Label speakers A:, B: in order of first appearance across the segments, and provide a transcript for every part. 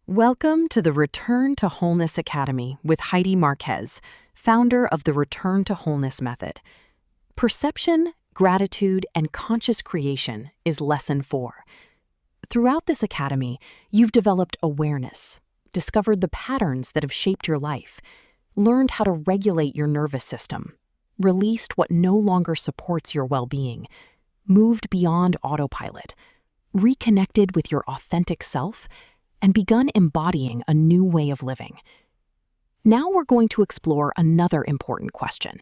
A: Welcome to the Return to Wholeness Academy with Heidi Marquez, founder of the Return to Wholeness method. Perception, gratitude, and conscious creation is Lesson 4. Throughout this academy, you've developed awareness, discovered the patterns that have shaped your life, learned how to regulate your nervous system, released what no longer supports your well-being, moved beyond autopilot, reconnected with your authentic self, and begun embodying a new way of living. Now we're going to explore another important question.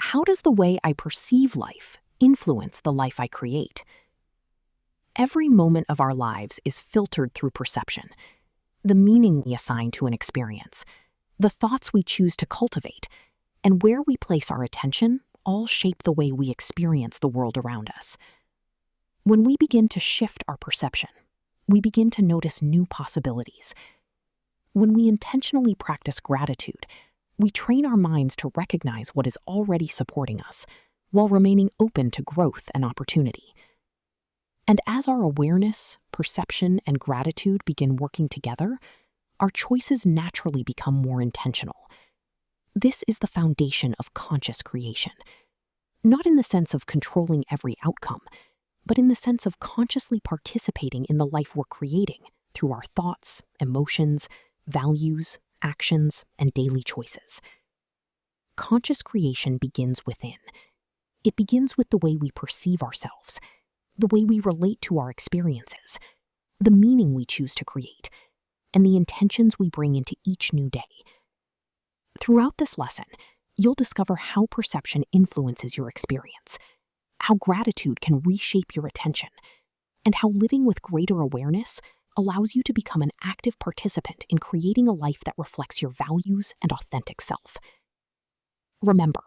A: How does the way I perceive life influence the life I create? Every moment of our lives is filtered through perception, the meaning we assign to an experience, the thoughts we choose to cultivate, and where we place our attention all shape the way we experience the world around us. When we begin to shift our perception, we begin to notice new possibilities. When we intentionally practice gratitude, we train our minds to recognize what is already supporting us, while remaining open to growth and opportunity. And as our awareness, perception, and gratitude begin working together, our choices naturally become more intentional. This is the foundation of conscious creation, not in the sense of controlling every outcome, but in the sense of consciously participating in the life we're creating through our thoughts, emotions, values, actions, and daily choices. Conscious creation begins within. It begins with the way we perceive ourselves, the way we relate to our experiences, the meaning we choose to create, and the intentions we bring into each new day. Throughout this lesson, you'll discover how perception influences your experience, how gratitude can reshape your attention, and how living with greater awareness allows you to become an active participant in creating a life that reflects your values and authentic self. Remember,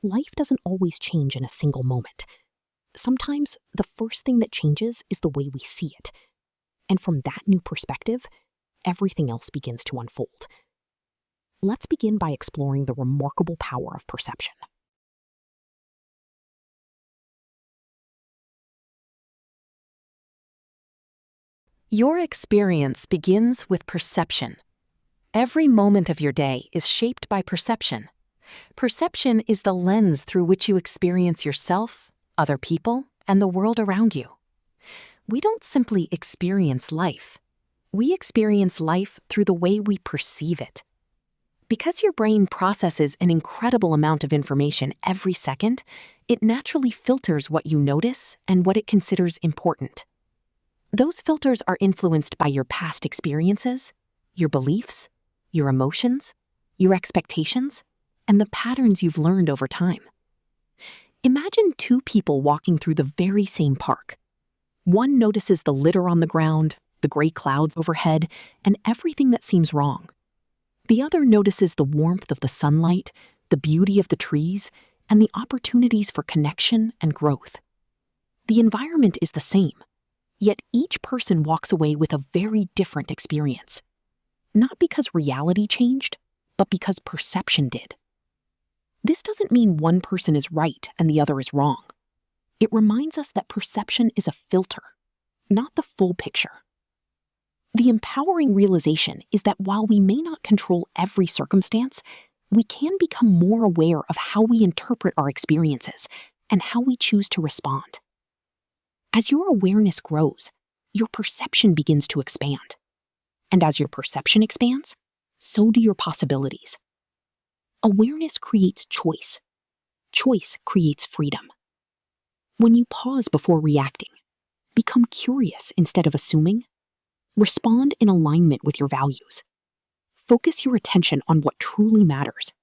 A: life doesn't always change in a single moment. Sometimes the first thing that changes is the way we see it. And from that new perspective, everything else begins to unfold. Let's begin by exploring the remarkable power of perception. Your experience begins with perception. Every moment of your day is shaped by perception. Perception is the lens through which you experience yourself, other people, and the world around you. We don't simply experience life. We experience life through the way we perceive it. Because your brain processes an incredible amount of information every second, it naturally filters what you notice and what it considers important. Those filters are influenced by your past experiences, your beliefs, your emotions, your expectations, and the patterns you've learned over time. Imagine two people walking through the very same park. One notices the litter on the ground, the gray clouds overhead, and everything that seems wrong. The other notices the warmth of the sunlight, the beauty of the trees, and the opportunities for connection and growth. The environment is the same. Yet each person walks away with a very different experience. Not because reality changed, but because perception did. This doesn't mean one person is right and the other is wrong. It reminds us that perception is a filter, not the full picture. The empowering realization is that while we may not control every circumstance, we can become more aware of how we interpret our experiences and how we choose to respond. As your awareness grows, your perception begins to expand. And as your perception expands, so do your possibilities. Awareness creates choice. Choice creates freedom. When you pause before reacting, become curious instead of assuming, respond in alignment with your values, focus your attention on what truly matters,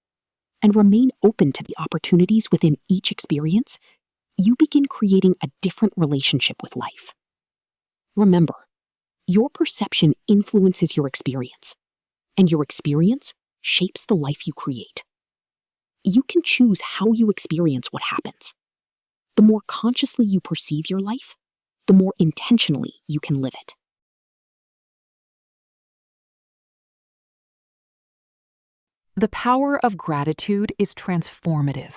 A: and remain open to the opportunities within each experience, you begin creating a different relationship with life. Remember, your perception influences your experience, and your experience shapes the life you create. You can choose how you experience what happens. The more consciously you perceive your life, the more intentionally you can live it. The power of gratitude is transformative.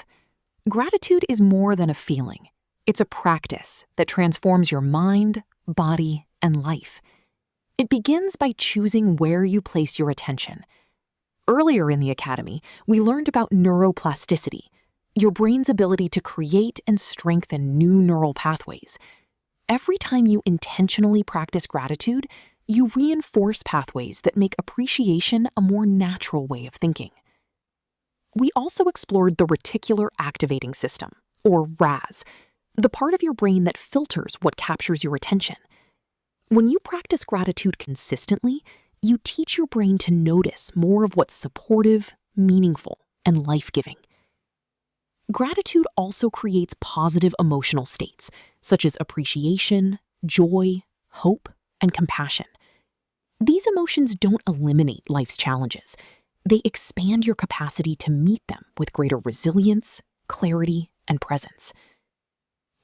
A: Gratitude is more than a feeling. It's a practice that transforms your mind, body, and life. It begins by choosing where you place your attention. Earlier in the academy, we learned about neuroplasticity, your brain's ability to create and strengthen new neural pathways. Every time you intentionally practice gratitude, you reinforce pathways that make appreciation a more natural way of thinking. We also explored the reticular activating system, or RAS, the part of your brain that filters what captures your attention. When you practice gratitude consistently, you teach your brain to notice more of what's supportive, meaningful, and life-giving. Gratitude also creates positive emotional states, such as appreciation, joy, hope, and compassion. These emotions don't eliminate life's challenges. They expand your capacity to meet them with greater resilience, clarity, and presence.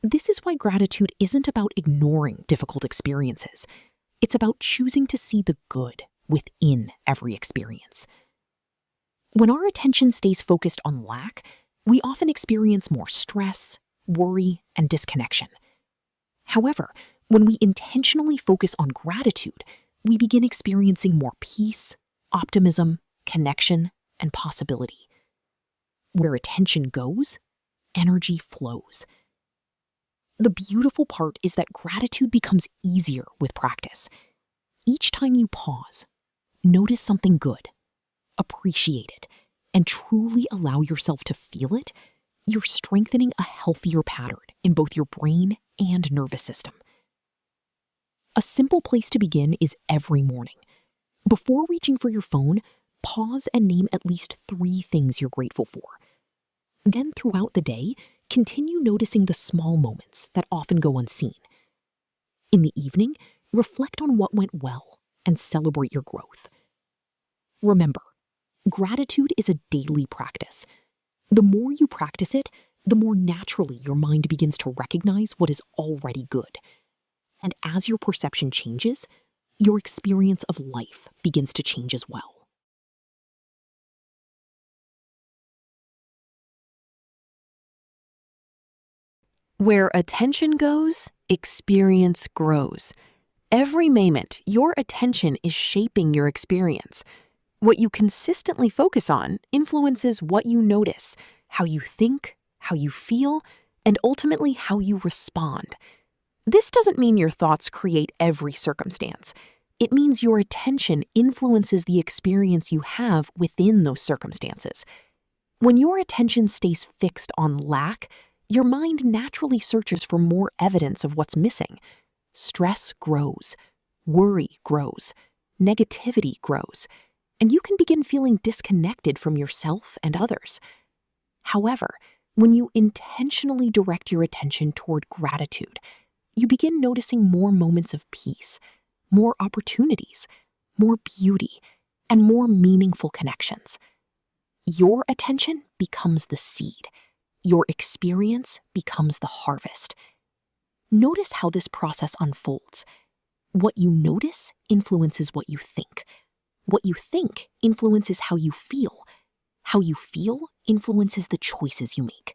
A: This is why gratitude isn't about ignoring difficult experiences. It's about choosing to see the good within every experience. When our attention stays focused on lack, we often experience more stress, worry, and disconnection. However, when we intentionally focus on gratitude, we begin experiencing more peace, optimism, connection, and possibility. Where attention goes, energy flows. The beautiful part is that gratitude becomes easier with practice. Each time you pause, notice something good, appreciate it, and truly allow yourself to feel it, you're strengthening a healthier pattern in both your brain and nervous system. A simple place to begin is every morning. Before reaching for your phone, pause and name at least 3 things you're grateful for. Then throughout the day, continue noticing the small moments that often go unseen. In the evening, reflect on what went well and celebrate your growth. Remember, gratitude is a daily practice. The more you practice it, the more naturally your mind begins to recognize what is already good. And as your perception changes, your experience of life begins to change as well. Where attention goes, experience grows. Every moment, your attention is shaping your experience. What you consistently focus on influences what you notice, how you think, how you feel, and ultimately how you respond. This doesn't mean your thoughts create every circumstance. It means your attention influences the experience you have within those circumstances. When your attention stays fixed on lack, your mind naturally searches for more evidence of what's missing. Stress grows, worry grows, negativity grows, and you can begin feeling disconnected from yourself and others. However, when you intentionally direct your attention toward gratitude, you begin noticing more moments of peace, more opportunities, more beauty, and more meaningful connections. Your attention becomes the seed. Your experience becomes the harvest. Notice how this process unfolds. What you notice influences what you think. What you think influences how you feel. How you feel influences the choices you make.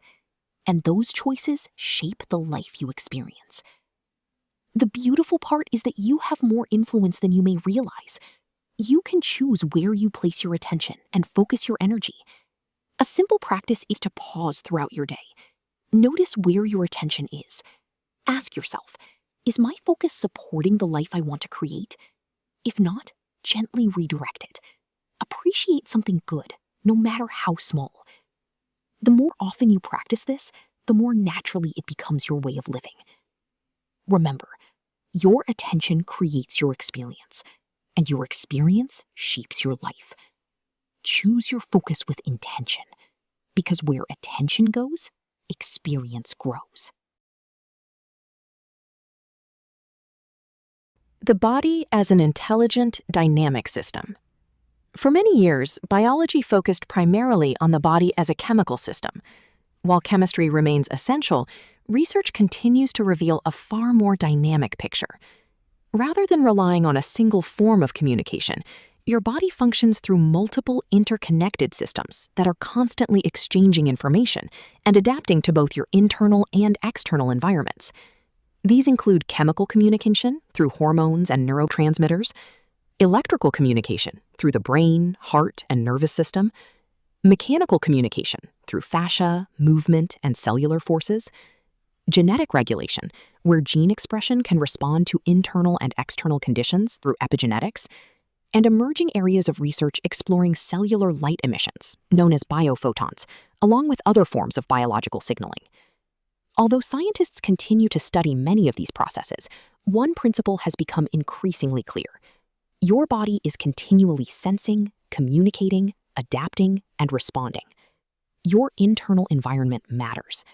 A: And those choices shape the life you experience. The beautiful part is that you have more influence than you may realize. You can choose where you place your attention and focus your energy. A simple practice is to pause throughout your day. Notice where your attention is. Ask yourself, is my focus supporting the life I want to create? If not, gently redirect it. Appreciate something good, no matter how small. The more often you practice this, the more naturally it becomes your way of living. Remember, your attention creates your experience, and your experience shapes your life. Choose your focus with intention, because where attention goes, experience grows. The body as an intelligent, dynamic system. For many years, biology focused primarily on the body as a chemical system. While chemistry remains essential, research continues to reveal a far more dynamic picture. Rather than relying on a single form of communication, your body functions through multiple interconnected systems that are constantly exchanging information and adapting to both your internal and external environments. These include chemical communication through hormones and neurotransmitters, electrical communication through the brain, heart, and nervous system, mechanical communication through fascia, movement, and cellular forces, genetic regulation, where gene expression can respond to internal and external conditions through epigenetics, and emerging areas of research exploring cellular light emissions, known as biophotons, along with other forms of biological signaling. Although scientists continue to study many of these processes, one principle has become increasingly clear. Your body is continually sensing, communicating, adapting, and responding. Your internal environment matters.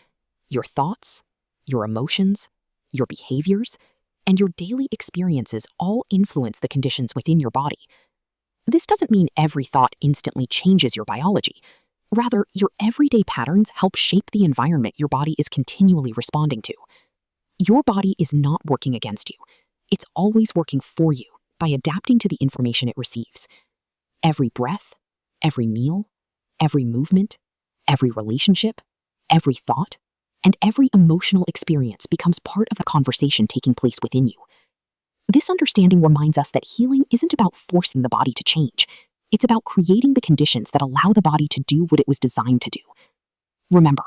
A: Your thoughts, your emotions, your behaviors, and your daily experiences all influence the conditions within your body. This doesn't mean every thought instantly changes your biology. Rather, your everyday patterns help shape the environment your body is continually responding to. Your body is not working against you. It's always working for you by adapting to the information it receives. Every breath, every meal, every movement, every relationship, every thought, and every emotional experience becomes part of the conversation taking place within you. This understanding reminds us that healing isn't about forcing the body to change. It's about creating the conditions that allow the body to do what it was designed to do. Remember,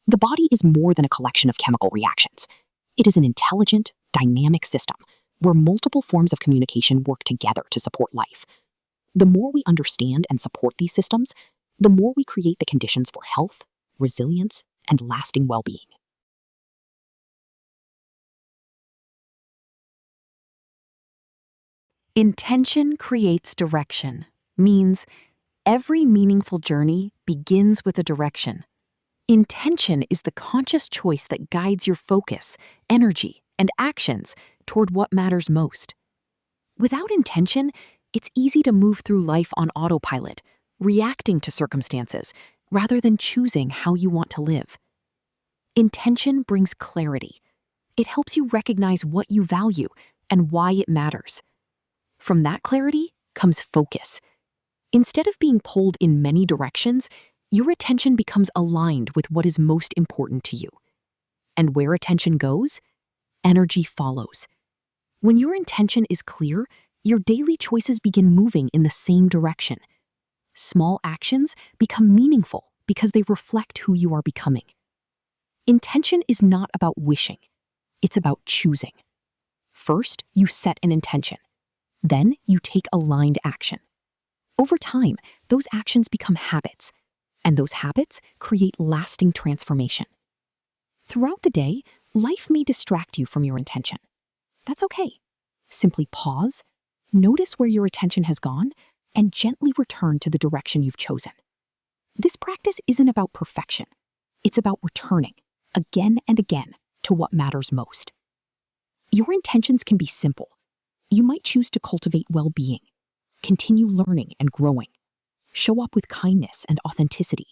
A: the body is more than a collection of chemical reactions. It is an intelligent, dynamic system where multiple forms of communication work together to support life. The more we understand and support these systems, the more we create the conditions for health, resilience, and lasting well-being. Intention creates direction means every meaningful journey begins with a direction. Intention is the conscious choice that guides your focus, energy, and actions toward what matters most. Without intention, it's easy to move through life on autopilot, reacting to circumstances rather than choosing how you want to live. Intention brings clarity. It helps you recognize what you value and why it matters. From that clarity comes focus. Instead of being pulled in many directions, your attention becomes aligned with what is most important to you. And where attention goes, energy follows. When your intention is clear, your daily choices begin moving in the same direction. Small actions become meaningful because they reflect who you are becoming. Intention is not about wishing. It's about choosing. First, you set an intention. Then you take aligned action. Over time, those actions become habits, and those habits create lasting transformation. Throughout the day, life may distract you from your intention. That's okay. Simply pause, notice where your attention has gone, and gently return to the direction you've chosen. This practice isn't about perfection. It's about returning, again and again, to what matters most. Your intentions can be simple. You might choose to cultivate well-being, continue learning and growing, show up with kindness and authenticity,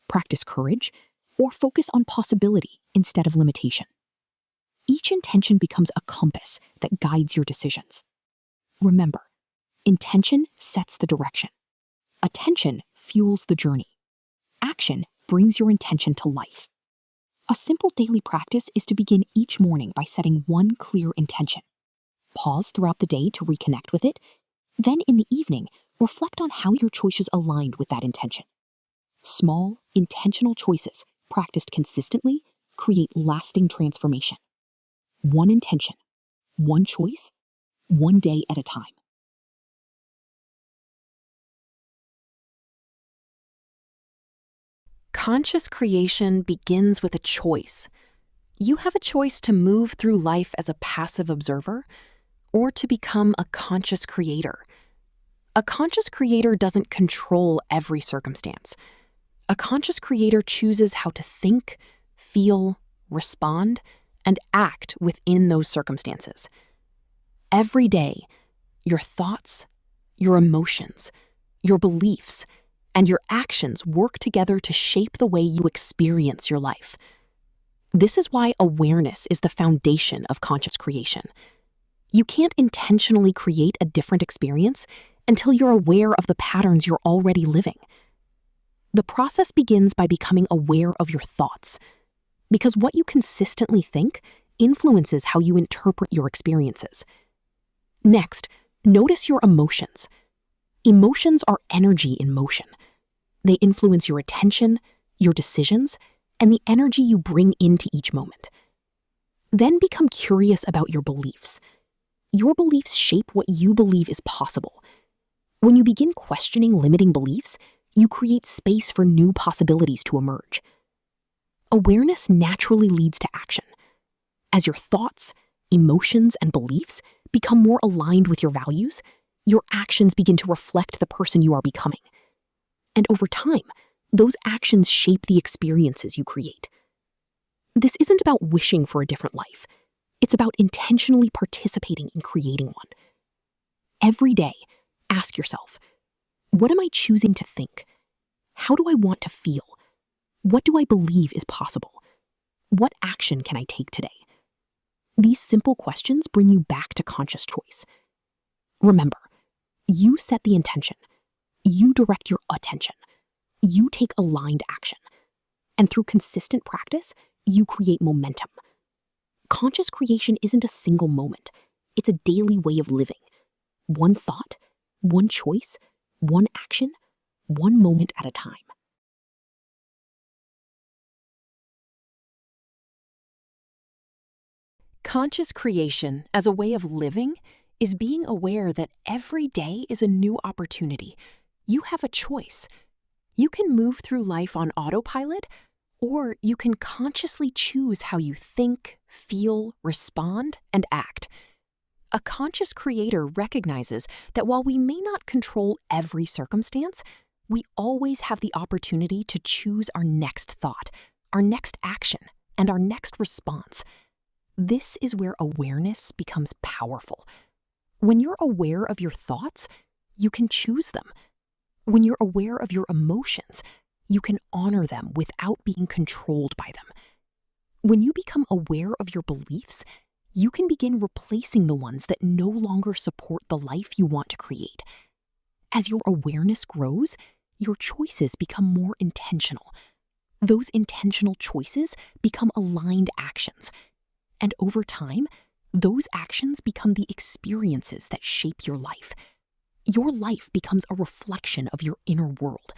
A: practice courage, or focus on possibility instead of limitation. Each intention becomes a compass that guides your decisions. Remember, intention sets the direction. Attention fuels the journey. Action brings your intention to life. A simple daily practice is to begin each morning by setting one clear intention. Pause throughout the day to reconnect with it. Then in the evening, reflect on how your choices aligned with that intention. Small, intentional choices, practiced consistently, create lasting transformation. One intention, one choice, one day at a time. Conscious creation begins with a choice. You have a choice to move through life as a passive observer or to become a conscious creator. A conscious creator doesn't control every circumstance. A conscious creator chooses how to think, feel, respond, and act within those circumstances. Every day, your thoughts, your emotions, your beliefs, and your actions work together to shape the way you experience your life. This is why awareness is the foundation of conscious creation. You can't intentionally create a different experience until you're aware of the patterns you're already living. The process begins by becoming aware of your thoughts, because what you consistently think influences how you interpret your experiences. Next, notice your emotions. Emotions are energy in motion. They influence your attention, your decisions, and the energy you bring into each moment. Then become curious about your beliefs. Your beliefs shape what you believe is possible. When you begin questioning limiting beliefs, you create space for new possibilities to emerge. Awareness naturally leads to action. As your thoughts, emotions, and beliefs become more aligned with your values, your actions begin to reflect the person you are becoming. And over time, those actions shape the experiences you create. This isn't about wishing for a different life. It's about intentionally participating in creating one. Every day, ask yourself, what am I choosing to think? How do I want to feel? What do I believe is possible? What action can I take today? These simple questions bring you back to conscious choice. Remember, you set the intention. You direct your attention. You take aligned action. And through consistent practice, you create momentum. Conscious creation isn't a single moment. It's a daily way of living. One thought, one choice, one action, one moment at a time. Conscious creation as a way of living is being aware that every day is a new opportunity. You have a choice. You can move through life on autopilot, or you can consciously choose how you think, feel, respond, and act. A conscious creator recognizes that while we may not control every circumstance, we always have the opportunity to choose our next thought, our next action, and our next response. This is where awareness becomes powerful. When you're aware of your thoughts, you can choose them. When you're aware of your emotions, you can honor them without being controlled by them. When you become aware of your beliefs, you can begin replacing the ones that no longer support the life you want to create. As your awareness grows, your choices become more intentional. Those intentional choices become aligned actions. And over time, those actions become the experiences that shape your life. Your life becomes a reflection of your inner world.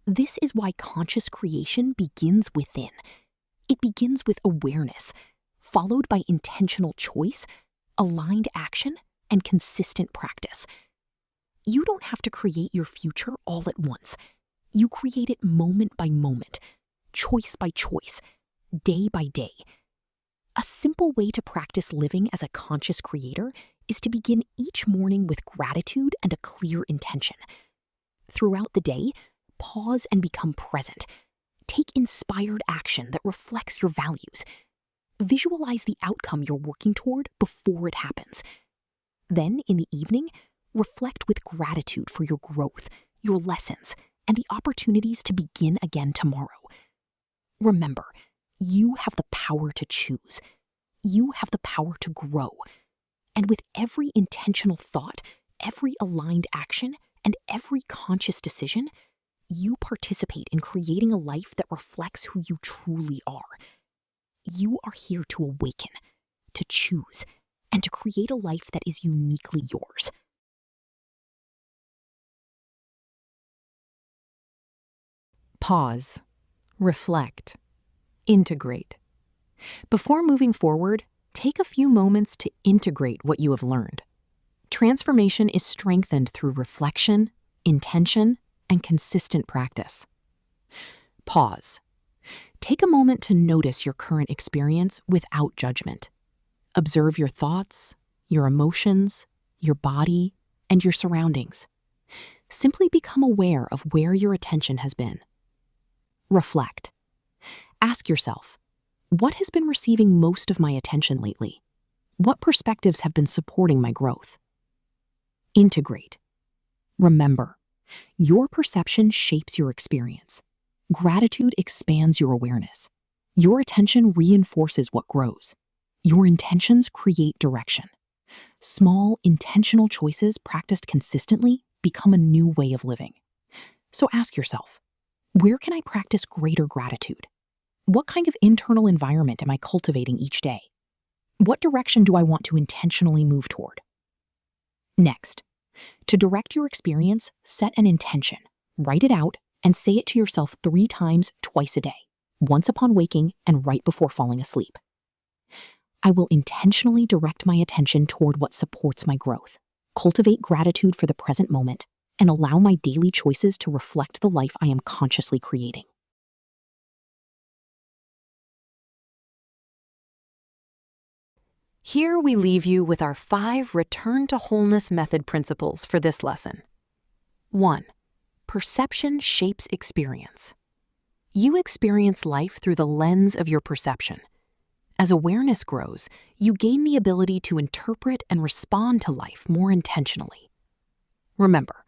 A: This is why conscious creation begins within. It begins with awareness, followed by intentional choice, aligned action, and consistent practice. You don't have to create your future all at once. You create it moment by moment, choice by choice, day by day. A simple way to practice living as a conscious creator is to begin each morning with gratitude and a clear intention. Throughout the day, pause and become present. Take inspired action that reflects your values. Visualize the outcome you're working toward before it happens. Then, in the evening, reflect with gratitude for your growth, your lessons, and the opportunities to begin again tomorrow. Remember, you have the power to choose. You have the power to grow. And with every intentional thought, every aligned action, and every conscious decision, you participate in creating a life that reflects who you truly are. You are here to awaken, to choose, and to create a life that is uniquely yours. Pause, reflect, integrate. Before moving forward, take a few moments to integrate what you have learned. Transformation is strengthened through reflection, intention, and consistent practice. Pause. Take a moment to notice your current experience without judgment. Observe your thoughts, your emotions, your body, and your surroundings. Simply become aware of where your attention has been. Reflect. Ask yourself, what has been receiving most of my attention lately? What perspectives have been supporting my growth? Integrate. Remember, your perception shapes your experience. Gratitude expands your awareness. Your attention reinforces what grows. Your intentions create direction. Small, intentional choices practiced consistently become a new way of living. So ask yourself, where can I practice greater gratitude? What kind of internal environment am I cultivating each day?
B: What direction do I want to intentionally move toward? Next, to direct your experience, set an intention, write it out, and say it to yourself 3 times twice a day, once upon waking and right before falling asleep. I will intentionally direct my attention toward what supports my growth, cultivate gratitude for the present moment, and allow my daily choices to reflect the life I am consciously creating.
A: Here we leave you with our 5 Return to Wholeness method principles for this lesson. 1. Perception shapes experience. You experience life through the lens of your perception. As awareness grows, you gain the ability to interpret and respond to life more intentionally. Remember,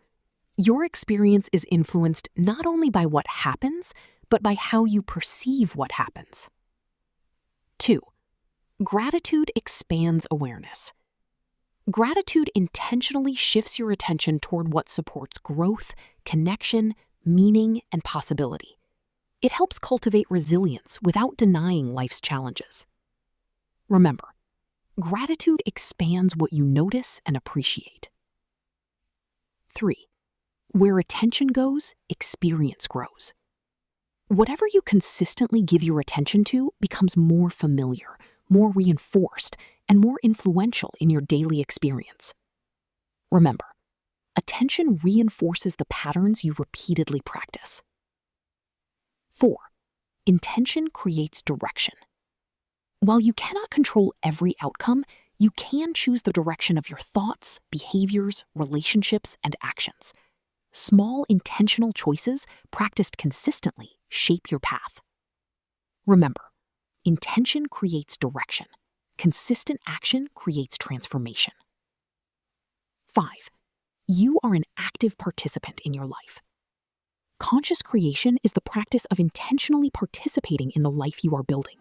A: your experience is influenced not only by what happens, but by how you perceive what happens. 2. Gratitude expands awareness. Gratitude intentionally shifts your attention toward what supports growth, connection, meaning, and possibility. It helps cultivate resilience without denying life's challenges. Remember, gratitude expands what you notice and appreciate. 3. Where attention goes, experience grows. Whatever you consistently give your attention to becomes more familiar, more reinforced, and more influential in your daily experience. Remember, attention reinforces the patterns you repeatedly practice. 4. Intention creates direction. While you cannot control every outcome, you can choose the direction of your thoughts, behaviors, relationships, and actions. Small intentional choices practiced consistently shape your path. Remember, intention creates direction. Consistent action creates transformation. 5. You are an active participant in your life. Conscious creation is the practice of intentionally participating in the life you are building.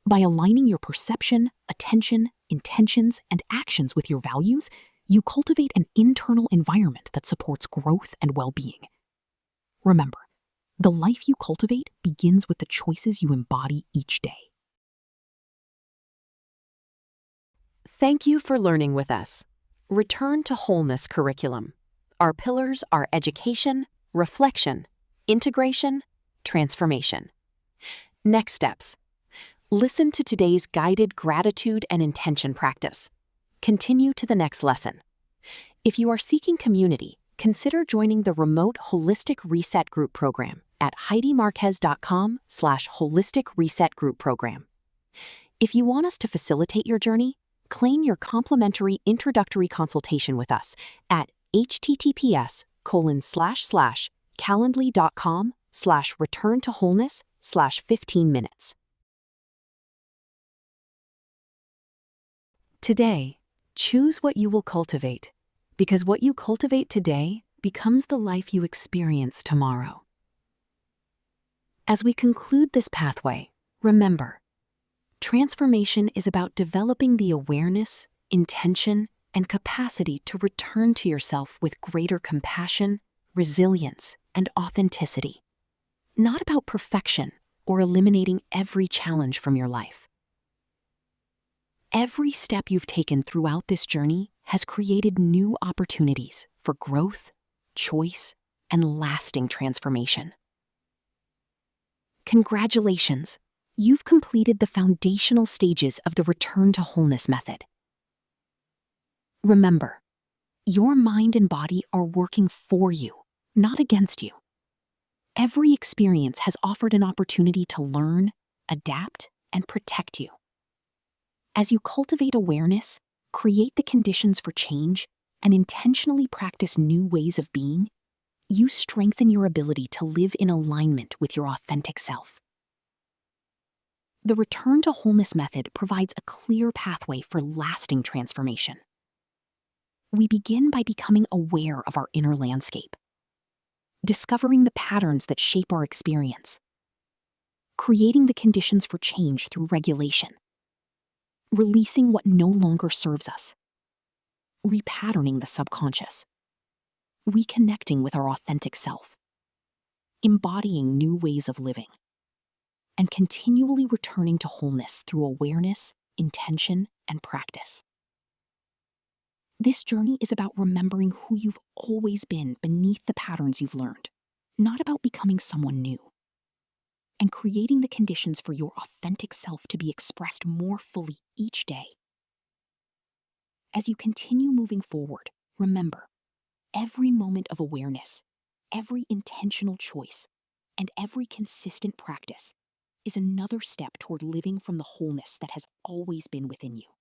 A: By aligning your perception, attention, intentions, and actions with your values, you cultivate an internal environment that supports growth and well-being. Remember, the life you cultivate begins with the choices you embody each day. Thank you for learning with us. Return to Wholeness curriculum. Our pillars are education, reflection, integration, transformation. Next steps. Listen to today's guided gratitude and intention practice. Continue to the next lesson. If you are seeking community, consider joining the remote Holistic Reset Group program at HeidiMarquez.com/Holistic Reset Group program. If you want us to facilitate your journey, claim your complimentary introductory consultation with us at https://calendly.com/return-to-wholeness/15 minutes. Today, choose what you will cultivate, because what you cultivate today becomes the life you experience tomorrow. As we conclude this pathway, remember, transformation is about developing the awareness, intention, and capacity to return to yourself with greater compassion, resilience, and authenticity. Not about perfection or eliminating every challenge from your life. Every step you've taken throughout this journey has created new opportunities for growth, choice, and lasting transformation. Congratulations! You've completed the foundational stages of the Return to Wholeness method. Remember, your mind and body are working for you, not against you. Every experience has offered an opportunity to learn, adapt, and protect you. As you cultivate awareness, create the conditions for change, and intentionally practice new ways of being, you strengthen your ability to live in alignment with your authentic self. The Return to Wholeness method provides a clear pathway for lasting transformation. We begin by becoming aware of our inner landscape, discovering the patterns that shape our experience, creating the conditions for change through regulation, releasing what no longer serves us, repatterning the subconscious, reconnecting with our authentic self, embodying new ways of living, and continually returning to wholeness through awareness, intention,
B: and practice. This journey is about remembering who you've always been beneath the patterns you've learned, not about becoming someone new, and creating the conditions for your authentic self to be expressed more fully each day. As you continue moving forward, remember, every moment of awareness, every intentional choice, and every consistent practice is another step toward living from the wholeness that has always been within you.